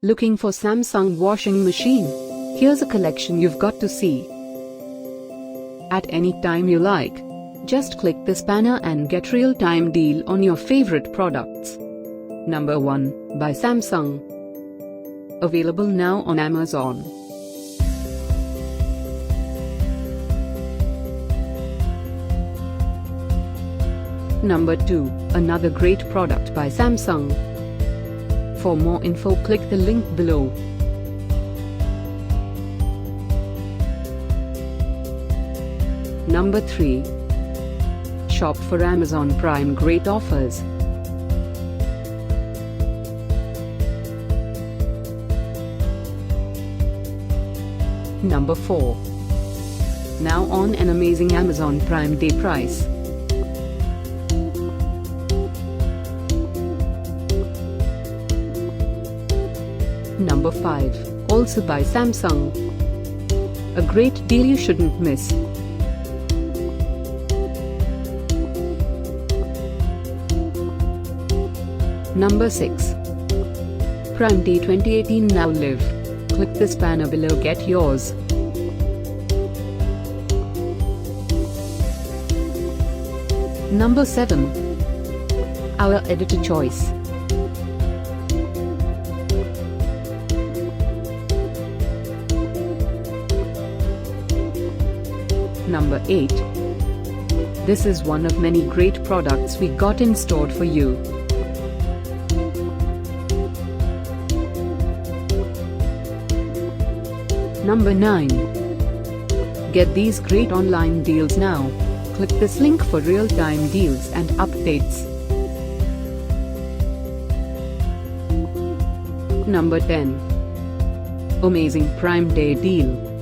Looking for Samsung washing machine? Here's a collection you've got to see. At any time you like. Just click this banner and get real-time deal on your favorite products. Number 1, by Samsung. Available now on Amazon. Number 2, another great product by Samsung. For more info, click the link below. Number 3. Shop for Amazon Prime great offers. Number 4. Now on an amazing Amazon Prime Day price. Number 5, also by Samsung. A great deal you shouldn't miss. Number 6. Prime Day 2018 now live. Click this banner below, get yours. Number 7. Our editor choice. Number 8. This is one of many great products we got in store for you. Number 9. Get these great online deals now. Click this link for real-time deals and updates. Number 10. Amazing Prime Day deal.